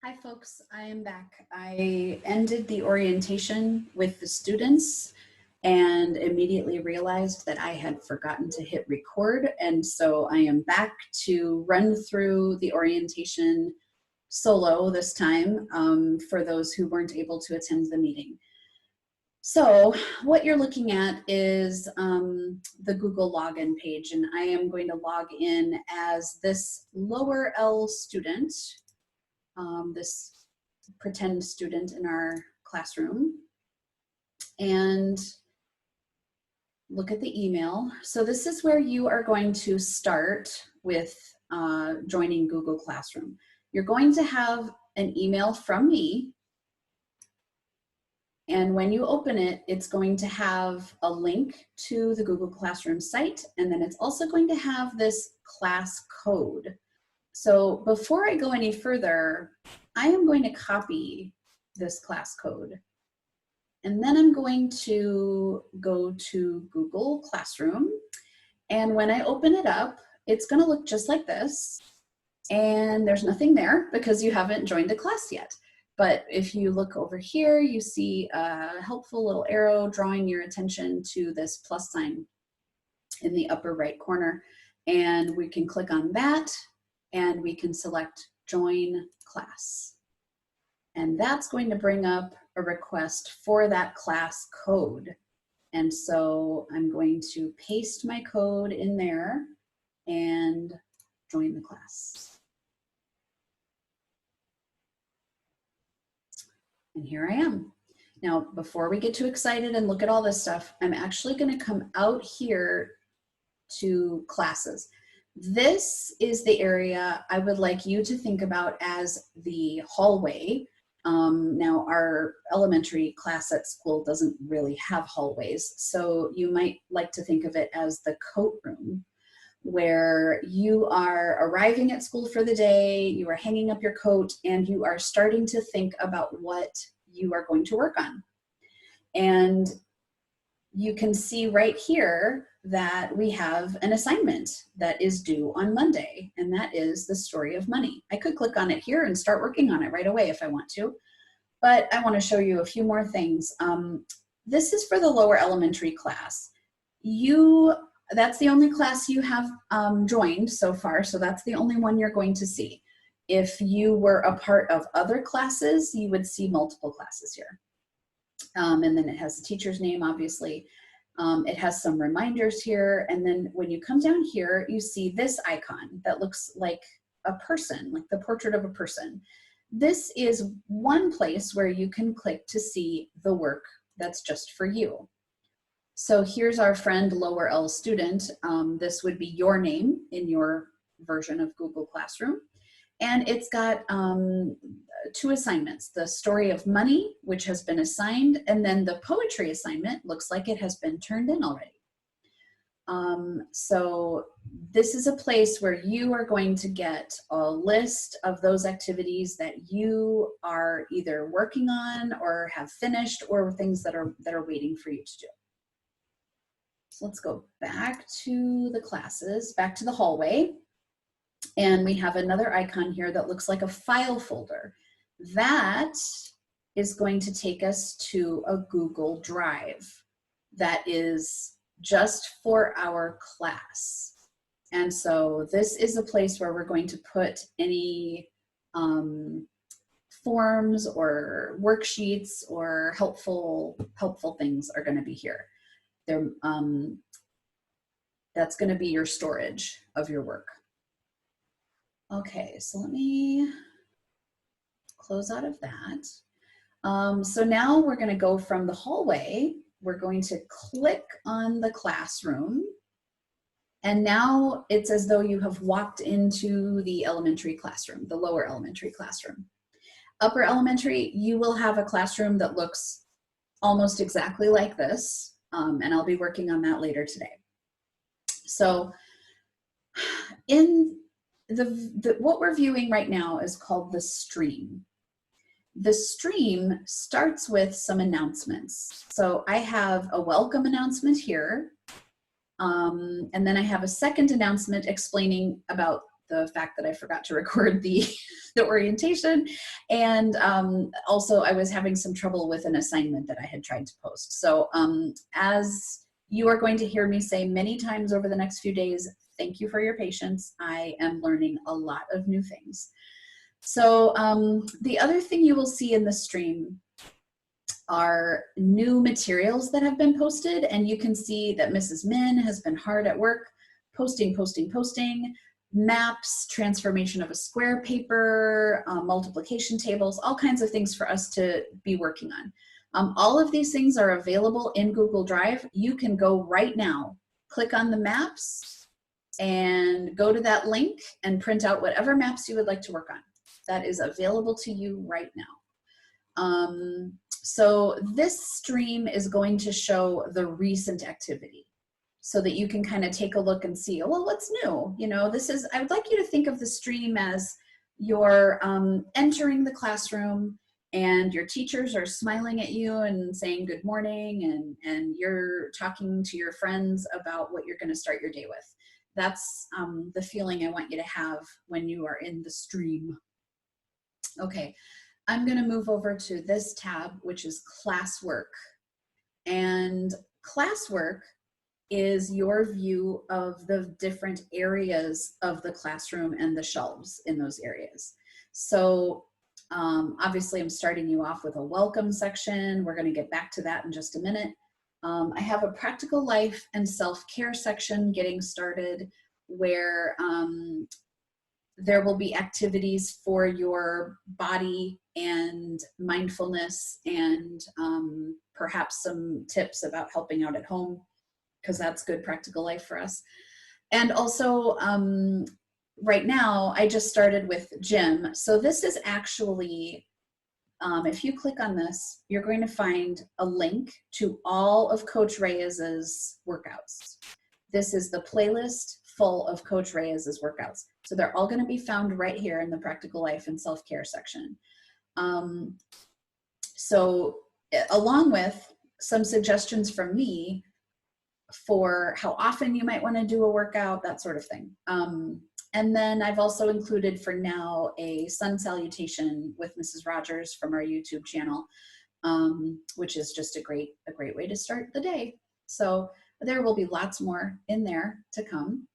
Hi folks, I am back. I ended the orientation with the students and immediately realized that I had forgotten to hit record. And so I am back to run through the orientation solo this time for those who weren't able to attend the meeting. So what you're looking at is the Google login page, and I am going to log in as this lower L student, this pretend student in our classroom, and look at the email. So this is where you are going to start with joining Google Classroom. You're going to have an email from me, and when you open it, it's going to have a link to the Google Classroom site, and then it's also going to have this class code. So before I go any further, I am going to copy this class code. And then I'm going to go to Google Classroom. And when I open it up, it's going to look just like this. And there's nothing there because you haven't joined a class yet. But if you look over here, you see a helpful little arrow drawing your attention to this plus sign in the upper right corner. And we can click on that and we can select Join Class. And that's going to bring up a request for that class code. And so I'm going to paste my code in there and join the class. And here I am. Now, before we get too excited and look at all this stuff, I'm actually going to come out here to classes. This is the area I would like you to think about as the hallway. Now, our elementary class at school doesn't really have hallways, so you might like to think of it as the coat room, where you are arriving at school for the day, you are hanging up your coat, and you are starting to think about what you are going to work on. And you can see right here that we have an assignment that is due on Monday, and that is the story of money. I could click on it here and start working on it right away if I want to, but I want to show you a few more things. This is for the lower elementary class. That's the only class you have joined so far, so that's the only one you're going to see. If you were a part of other classes, you would see multiple classes here. And then it has the teacher's name, obviously. It has some reminders here. And then when you come down here, you see this icon that looks like a person, like the portrait of a person. This is one place where you can click to see the work that's just for you. So here's our friend lower L student. This would be your name in your version of Google Classroom. And it's got 2 assignments, the story of money, which has been assigned, and then the poetry assignment looks like it has been turned in already. So this is a place where you are going to get a list of those activities that you are either working on or have finished, or things that are waiting for you to do. So let's go back to the classes, back to the hallway. And we have another icon here that looks like a file folder. That is going to take us to a Google Drive that is just for our class. And so this is a place where we're going to put any forms or worksheets or helpful things are going to be here. That's going to be your storage of your work. Okay, so let me close out of that. So now we're going to go from the hallway. We're going to click on the classroom. And now it's as though you have walked into the elementary classroom, the lower elementary classroom. Upper elementary, you will have a classroom that looks almost exactly like this. And I'll be working on that later today. So in what we're viewing right now is called the stream. The stream starts with some announcements. So I have a welcome announcement here, and then I have a second announcement explaining about the fact that I forgot to record the the orientation. And also I was having some trouble with an assignment that I had tried to post. So as you are going to hear me say many times over the next few days, thank you for your patience. I am learning a lot of new things. So the other thing you will see in the stream are new materials that have been posted, and you can see that Mrs. Min has been hard at work posting, maps, transformation of a square paper, multiplication tables, all kinds of things for us to be working on. All of these things are available in Google Drive. You can go right now, click on the maps, and go to that link and print out whatever maps you would like to work on. That is available to you right now. So this stream is going to show the recent activity so that you can kind of take a look and see, oh, well, what's new? You know, this is, I would like you to think of the stream as you're entering the classroom and your teachers are smiling at you and saying good morning, and you're talking to your friends about what you're going to start your day with. That's the feeling I want you to have when you are in the stream. Okay, I'm going to move over to this tab, which is Classwork. And Classwork is your view of the different areas of the classroom and the shelves in those areas. So obviously I'm starting you off with a welcome section. We're going to get back to that in just a minute. I have a practical life and self-care section getting started where there will be activities for your body and mindfulness and perhaps some tips about helping out at home, because that's good practical life for us. And also right now I just started with gym. So this is actually, if you click on this, you're going to find a link to all of Coach Reyes's workouts. This is the playlist full of Coach Reyes's workouts. So they're all going to be found right here in the practical life and self-care section. So along with some suggestions from me for how often you might want to do a workout, that sort of thing. And then I've also included for now a sun salutation with Mrs. Rogers from our YouTube channel, which is just a great way to start the day. So there will be lots more in there to come.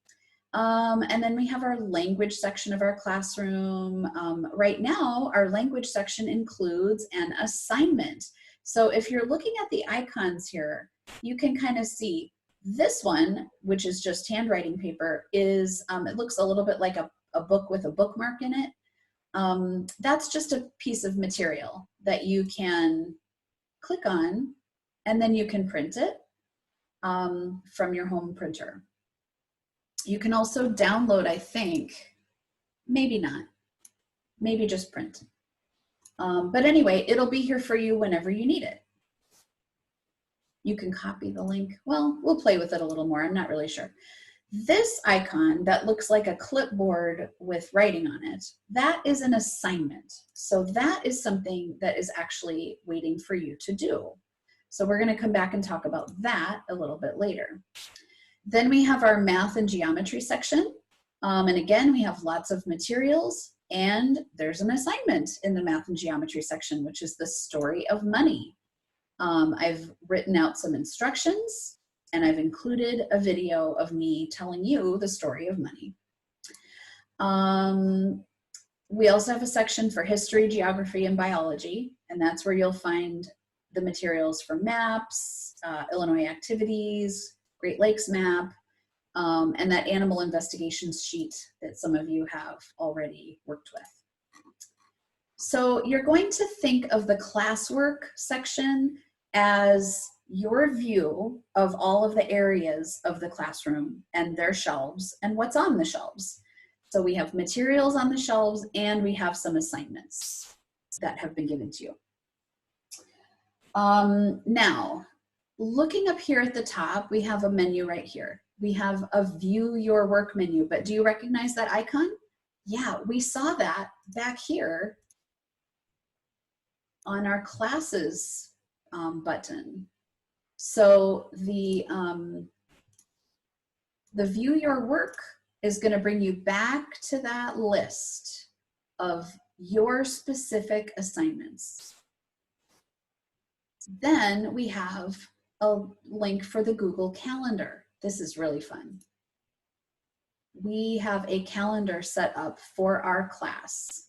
And then we have our language section of our classroom. Right now, our language section includes an assignment. So if you're looking at the icons here, you can kind of see this one, which is just handwriting paper, is, it looks a little bit like a book with a bookmark in it. That's just a piece of material that you can click on, and then you can print it from your home printer. You can also download, I think, maybe not, maybe just print. But anyway, it'll be here for you whenever you need it. You can copy the link. Well, we'll play with it a little more. I'm not really sure. This icon that looks like a clipboard with writing on it, that is an assignment. So that is something that is actually waiting for you to do. So we're going to come back and talk about that a little bit later. Then we have our math and geometry section. And again, we have lots of materials, and there's an assignment in the math and geometry section, which is the story of money. I've written out some instructions, and I've included a video of me telling you the story of money. We also have a section for history, geography, and biology, and that's where you'll find the materials for maps, Illinois activities, Great Lakes map, and that animal investigations sheet that some of you have already worked with. So you're going to think of the classwork section as your view of all of the areas of the classroom and their shelves and what's on the shelves. So we have materials on the shelves, and we have some assignments that have been given to you. Now, looking up here at the top, we have a menu right here. We have a view your work menu, but do you recognize that icon? Yeah, we saw that back here on our classes button. So the view your work is going to bring you back to that list. of your specific assignments. Then we have a link for the Google Calendar. This is really fun. We have a calendar set up for our class.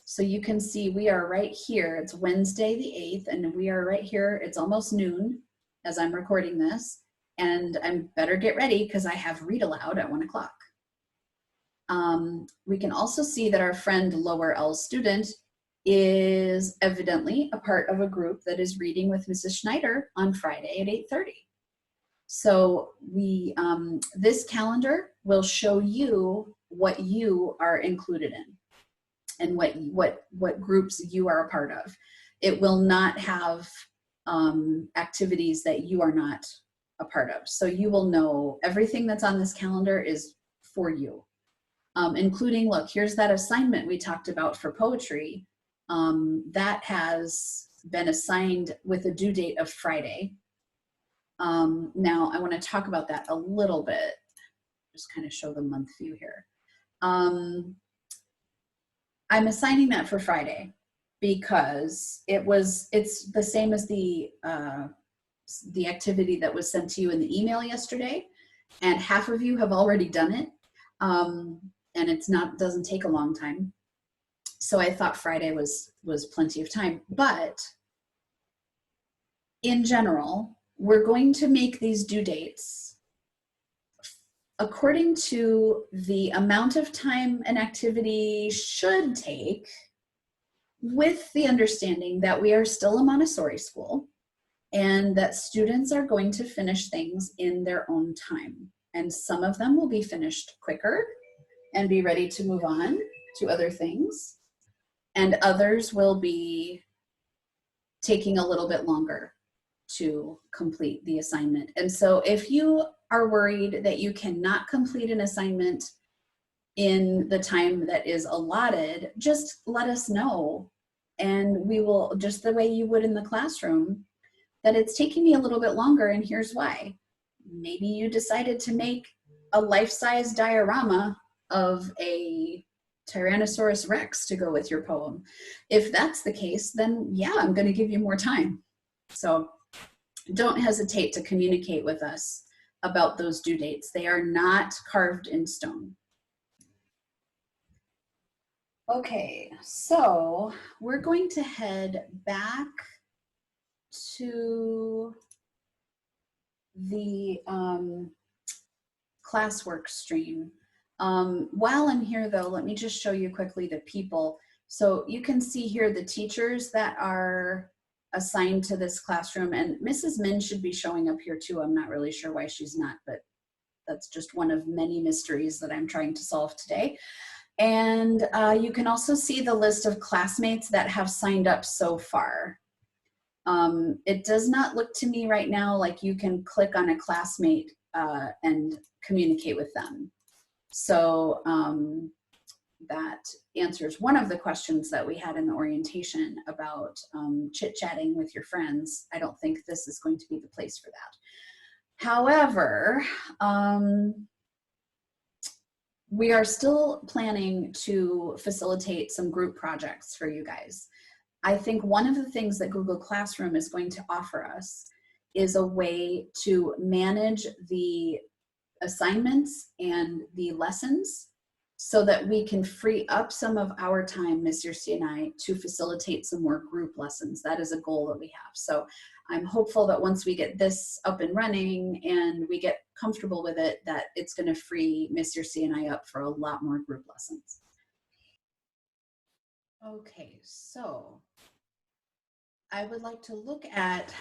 So you can see we are right here. It's Wednesday the 8th, and we are right here. It's almost noon as I'm recording this, and I'm better get ready because I have read aloud at 1 o'clock. We can also see that our friend Lower L student is evidently a part of a group that is reading with Mrs. Schneider on Friday at 8:30. So this calendar will show you what you are included in and what groups you are a part of. It will not have activities that you are not a part of. So you will know everything that's on this calendar is for you, including, look, here's that assignment we talked about for poetry. That has been assigned with a due date of Friday. Now I want to talk about that a little bit, just kind of show the month view here. I'm assigning that for Friday because it's the same as the activity that was sent to you in the email yesterday, and half of you have already done it, and doesn't take a long time. So I thought Friday was plenty of time, but in general, we're going to make these due dates according to the amount of time an activity should take, with the understanding that we are still a Montessori school and that students are going to finish things in their own time. And some of them will be finished quicker and be ready to move on to other things. And others will be taking a little bit longer to complete the assignment. And so if you are worried that you cannot complete an assignment in the time that is allotted, just let us know. And we will, just the way you would in the classroom, that it's taking me a little bit longer, and here's why. Maybe you decided to make a life-size diorama of a Tyrannosaurus Rex to go with your poem. If that's the case, then yeah, I'm going to give you more time. So don't hesitate to communicate with us about those due dates. They are not carved in stone. Okay, so we're going to head back to the Classwork stream. While I'm here though, let me just show you quickly the people. So you can see here the teachers that are assigned to this classroom, and Mrs. Min should be showing up here too. I'm not really sure why she's not, but that's just one of many mysteries that I'm trying to solve today. And you can also see the list of classmates that have signed up so far. It does not look to me right now like you can click on a classmate and communicate with them. So that answers one of the questions that we had in the orientation about chit-chatting with your friends. I don't think this is going to be the place for that. However, we are still planning to facilitate some group projects for you guys. I think one of the things that Google Classroom is going to offer us is a way to manage the assignments and the lessons so that we can free up some of our time, Ms. Yersi and I, to facilitate some more group lessons. That is a goal that we have. So I'm hopeful that once we get this up and running and we get comfortable with it, that it's going to free Ms. Yersi and I up for a lot more group lessons. Okay, so I would like to look at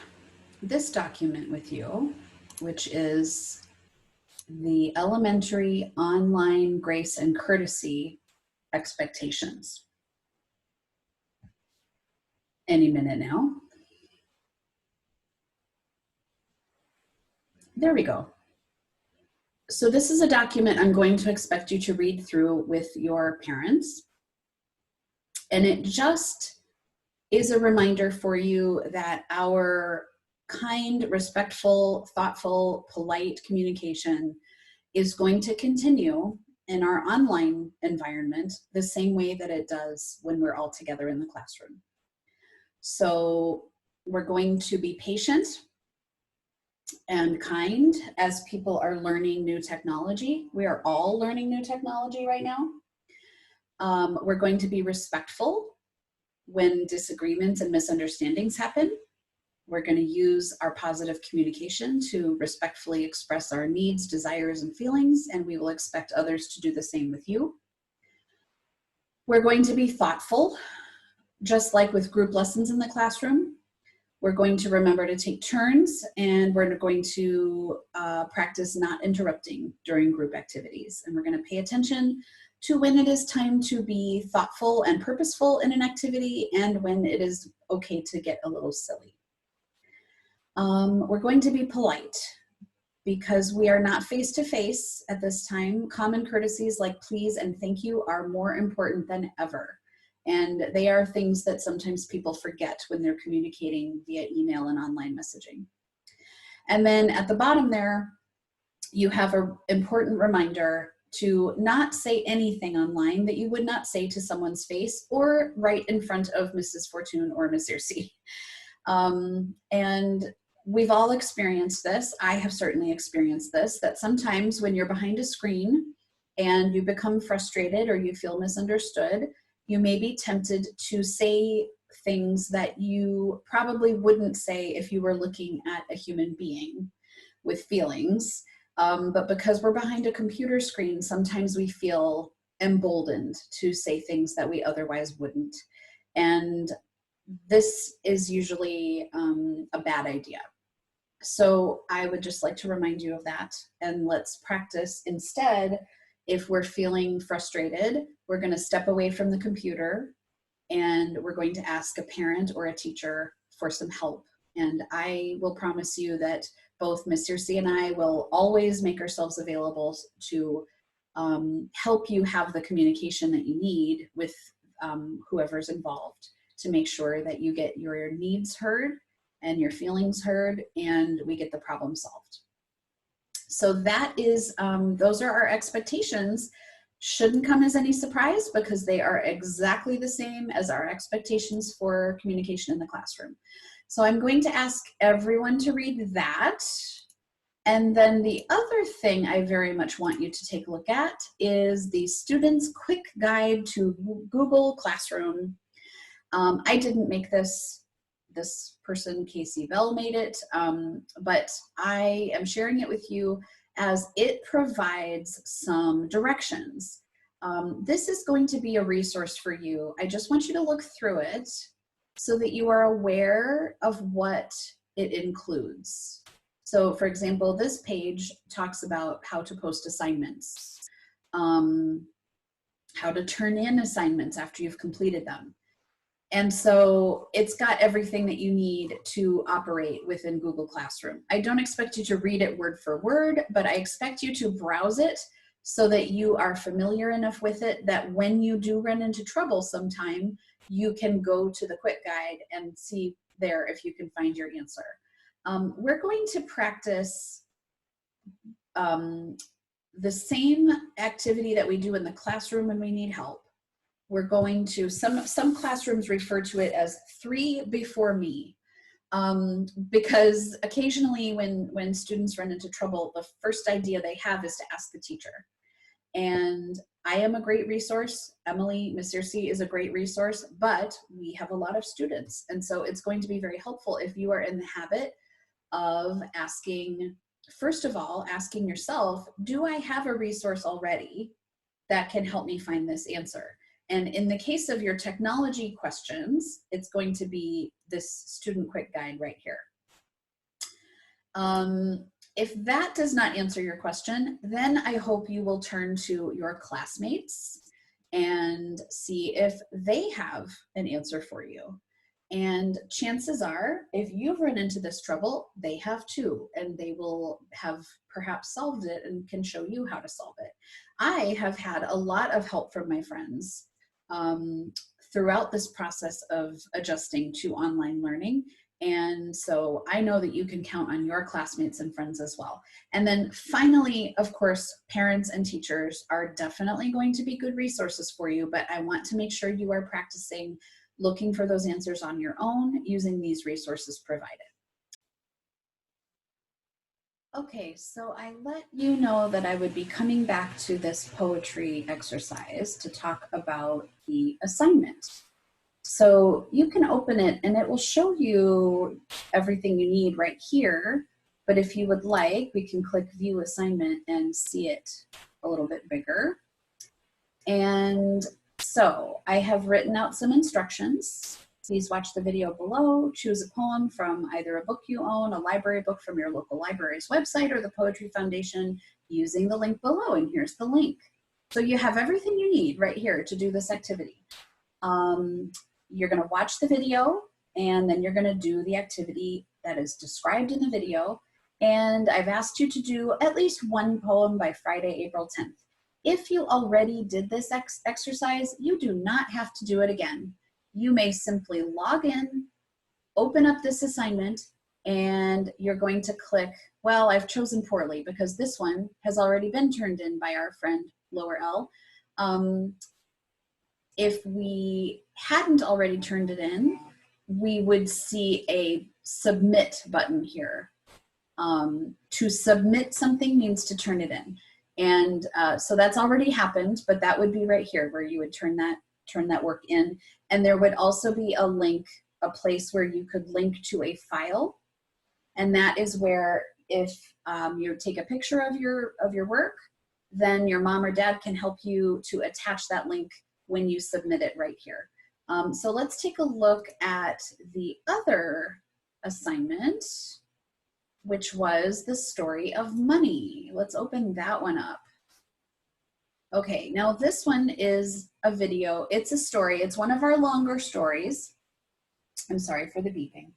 this document with you, which is the elementary online grace and courtesy expectations. Any minute now. There we go. So this is a document I'm going to expect you to read through with your parents. And it just is a reminder for you that our kind, respectful, thoughtful, polite communication is going to continue in our online environment the same way that it does when we're all together in the classroom. So we're going to be patient and kind as people are learning new technology. We are all learning new technology right now. We're going to be respectful when disagreements and misunderstandings happen. We're going to use our positive communication to respectfully express our needs, desires, and feelings, and we will expect others to do the same with you. We're going to be thoughtful, just like with group lessons in the classroom. We're going to remember to take turns, and we're going to practice not interrupting during group activities. And we're going to pay attention to when it is time to be thoughtful and purposeful in an activity and when it is okay to get a little silly. We're going to be polite because we are not face-to-face at this time. Common courtesies like please and thank you are more important than ever. And they are things that sometimes people forget when they're communicating via email and online messaging. And then at the bottom there, you have an important reminder to not say anything online that you would not say to someone's face or right in front of Mrs. Fortun or Ms. Searcy. And we've all experienced this. I have certainly experienced this, that sometimes when you're behind a screen and you become frustrated or you feel misunderstood, you may be tempted to say things that you probably wouldn't say if you were looking at a human being with feelings. But because we're behind a computer screen, sometimes we feel emboldened to say things that we otherwise wouldn't. And this is usually a bad idea. So I would just like to remind you of that. And let's practice instead. If we're feeling frustrated, we're going to step away from the computer and we're going to ask a parent or a teacher for some help. And I will promise you that both Ms. Searcy and I will always make ourselves available to help you have the communication that you need with whoever's involved to make sure that you get your needs heard and your feelings heard and we get the problem solved. So that is, those are our expectations. Shouldn't come as any surprise because they are exactly the same as our expectations for communication in the classroom. So I'm going to ask everyone to read that. And then the other thing I very much want you to take a look at is the Student's Quick Guide to Google Classroom. I didn't make this. This person, Casey Bell, made it, but I am sharing it with you as it provides some directions. This is going to be a resource for you. I just want you to look through it so that you are aware of what it includes. So for example, this page talks about how to post assignments, how to turn in assignments after you've completed them. And so it's got everything that you need to operate within Google Classroom. I don't expect you to read it word for word, but I expect you to browse it so that you are familiar enough with it that when you do run into trouble sometime, you can go to the quick guide and see there if you can find your answer. We're going to practice the same activity that we do in the classroom when we need help. We're going to, some classrooms refer to it as 3 before me, because occasionally when students run into trouble, the first idea they have is to ask the teacher. And I am a great resource. Emily, Ms. Searcy is a great resource, but we have a lot of students. And so it's going to be very helpful if you are in the habit of asking, first of all, asking yourself, do I have a resource already that can help me find this answer? And in the case of your technology questions, it's going to be this Student Quick Guide right here. If that does not answer your question, then I hope you will turn to your classmates and see if they have an answer for you. And chances are, if you've run into this trouble, they have too, and they will have perhaps solved it and can show you how to solve it. I have had a lot of help from my friends throughout this process of adjusting to online learning. And so I know that you can count on your classmates and friends as well. And then finally, of course, parents and teachers are definitely going to be good resources for you, but I want to make sure you are practicing looking for those answers on your own using these resources provided. Okay, so I let you know that I would be coming back to this poetry exercise to talk about the assignment. So you can open it and it will show you everything you need right here. But if you would like, we can click view assignment and see it a little bit bigger. And so I have written out some instructions. Please watch the video below. Choose a poem from either a book you own, a library book from your local library's website, or the Poetry Foundation using the link below. And here's the link. So you have everything you need right here to do this activity. You're going to watch the video and then you're going to do the activity that is described in the video. And I've asked you to do at least one poem by Friday, April 10th. If you already did this exercise, you do not have to do it again. You may simply log in, open up this assignment, and you're going to click, well, I've chosen poorly because this one has already been turned in by our friend Lower L. If we hadn't already turned it in, we would see a submit button here. To submit something means to turn it in. And so that's already happened, but that would be right here where you would turn that work in. And there would also be a link, a place where you could link to a file. And that is where if you take a picture of your work, then your mom or dad can help you to attach that link when you submit it right here. So let's take a look at the other assignment, which was the story of money. Let's open that one up. Okay, now this one is a video. It's a story. It's one of our longer stories. I'm sorry for the beeping.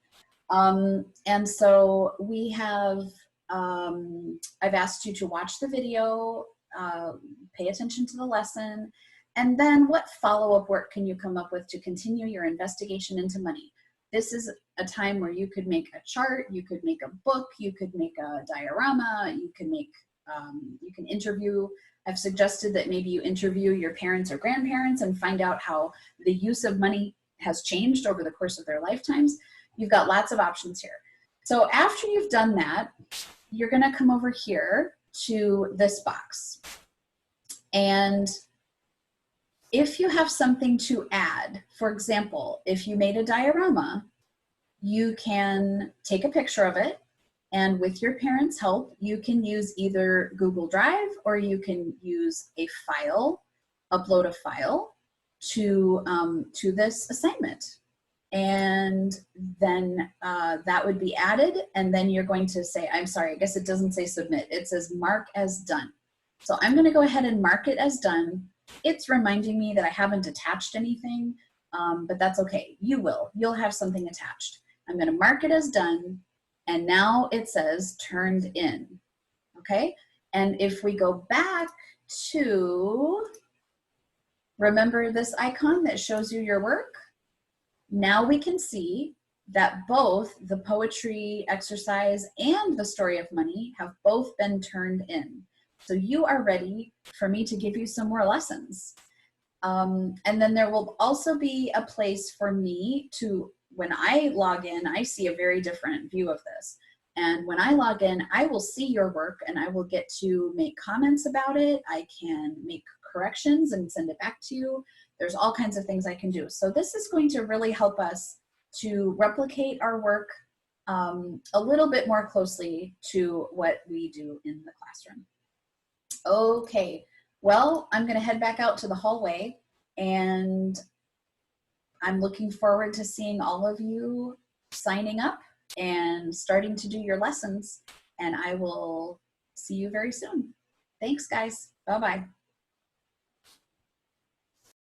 And so we have, I've asked you to watch the video, pay attention to the lesson, and then what follow-up work can you come up with to continue your investigation into money? This is a time where you could make a chart, you could make a book, you could make a diorama, you can make, you can interview. I've suggested that maybe you interview your parents or grandparents and find out how the use of money has changed over the course of their lifetimes. You've got lots of options here. So after you've done that, you're gonna come over here to this box. And if you have something to add, for example, if you made a diorama, you can take a picture of it, and with your parents' help, you can use either Google Drive or you can use a file, upload a file to this assignment. And then that would be added, and then you're going to say, I'm sorry, I guess it doesn't say submit, it says mark as done. So I'm gonna go ahead and mark it as done. It's reminding me that I haven't attached anything, but that's okay, you'll have something attached. I'm gonna mark it as done, and now it says turned in, okay? And if we go back to, remember this icon that shows you your work? Now we can see that both the poetry exercise and the story of money have both been turned in. So you are ready for me to give you some more lessons. And then there will also be a place for me to, when I log in, I see a very different view of this. And when I log in, I will see your work and I will get to make comments about it. I can make corrections and send it back to you. There's all kinds of things I can do. So this is going to really help us to replicate our work a little bit more closely to what we do in the classroom. Okay, well, I'm gonna head back out to the hallway, and I'm looking forward to seeing all of you signing up and starting to do your lessons, and I will see you very soon. Thanks, guys. Bye-bye.